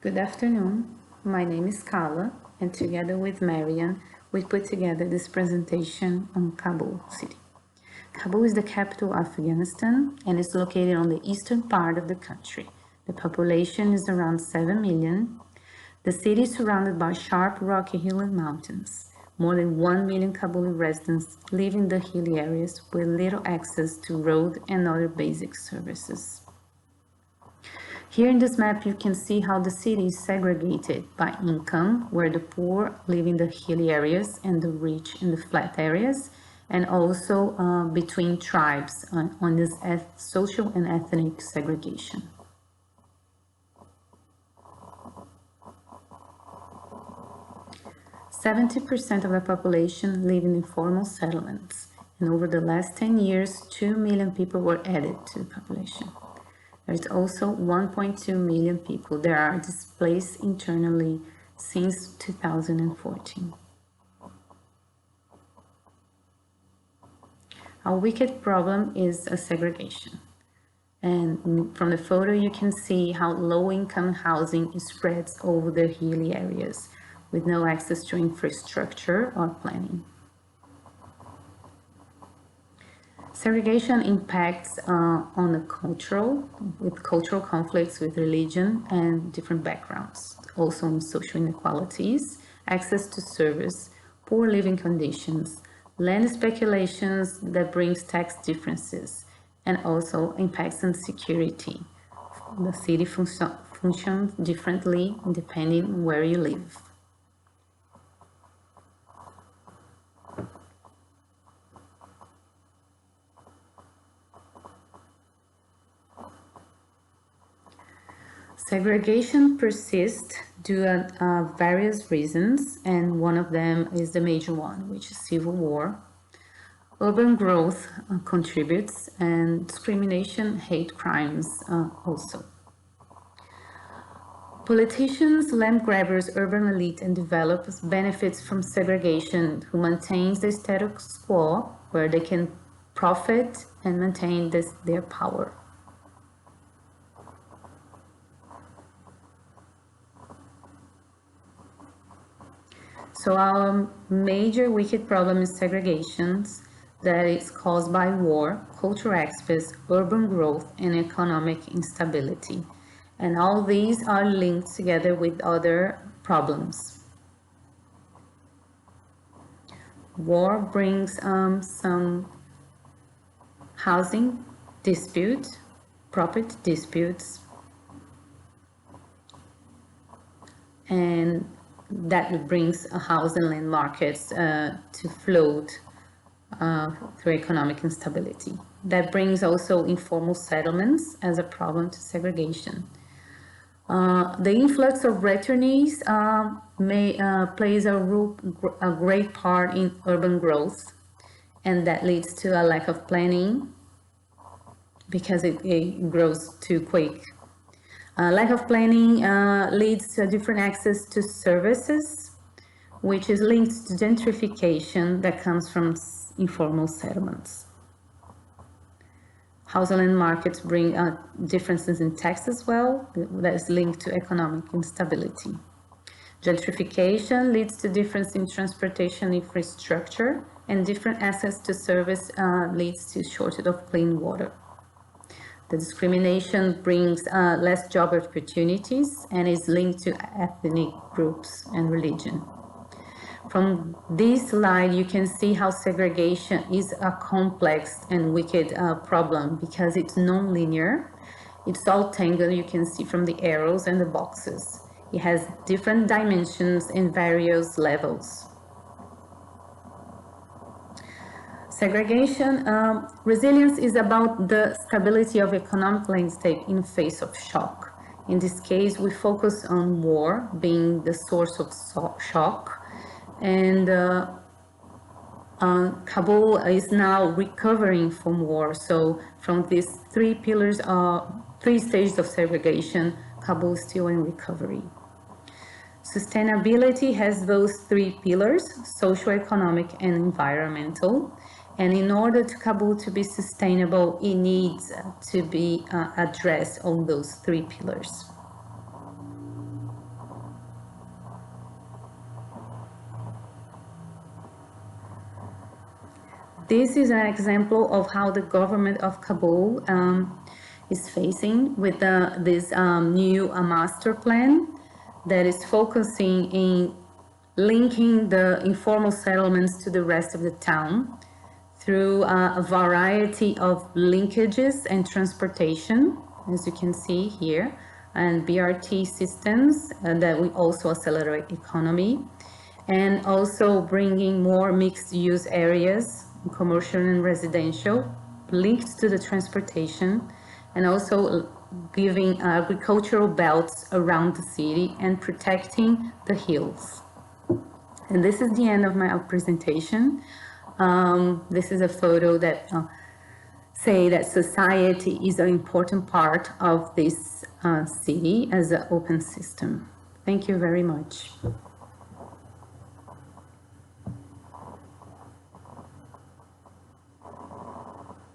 Good afternoon. My name is Carla, and together with Marian, we put together this presentation on Kabul city. Kabul is the capital of Afghanistan and is located on the eastern part of the country. The population is around 7 million. The city is surrounded by sharp, rocky hilly mountains. More than 1 million Kabuli residents live in the hilly areas with little access to road and other basic services. Here in this map, you can see how the city is segregated by income, where the poor live in the hilly areas and the rich in the flat areas, and also between tribes on this social and ethnic segregation. "70% of the population live in informal settlements, and over the last 10 years, 2 million people were added to the population. There's also 1.2 million people that are displaced internally since 2014. A wicked problem is a segregation. And from the photo, you can see how low-income housing spreads over the hilly areas with no access to infrastructure or planning. Segregation impacts on the cultural conflicts with religion and different backgrounds, also on social inequalities, access to service, poor living conditions, land speculations that brings tax differences, and also impacts on security. The city functions differently depending where you live. Segregation persists due to various reasons, and one of them is the major one, which is civil war. Urban growth contributes, and discrimination, hate crimes also. Politicians, land grabbers, urban elite, and developers benefit from segregation, who maintains the status quo where they can profit and maintain their power. So our major wicked problem is segregation that is caused by war, cultural access, urban growth, and economic instability. And all these are linked together with other problems. War brings some housing disputes, property disputes, and that brings house and land markets to float through economic instability. That brings also informal settlements as a problem to segregation. The influx of returnees plays a great part in urban growth, and that leads to a lack of planning because it grows too quick. Lack of planning leads to a different access to services, which is linked to gentrification that comes from informal settlements. House and land markets bring differences in tax as well, that is linked to economic instability. Gentrification leads to difference in transportation infrastructure, and different access to service leads to shortage of clean water. The discrimination brings less job opportunities and is linked to ethnic groups and religion. From this slide, you can see how segregation is a complex and wicked problem because it's non-linear. It's all tangled, you can see from the arrows and the boxes. It has different dimensions and various levels. Segregation, resilience is about the stability of economic landscape in face of shock. In this case, we focus on war being the source of shock, and Kabul is now recovering from war. So from these three stages of segregation, Kabul is still in recovery. Sustainability has those three pillars: social, economic, and environmental. And in order to Kabul to be sustainable, it needs to be addressed on those three pillars. this is an example of how the government of Kabul is facing with this new master plan that is focusing in linking the informal settlements to the rest of the town through a variety of linkages and transportation, as you can see here, and BRT systems that will also accelerate economy, and also bringing more mixed-use areas, commercial and residential, linked to the transportation, and also giving agricultural belts around the city and protecting the hills. And this is the end of my presentation. This is a photo that say that society is an important part of this city as an open system. Thank you very much.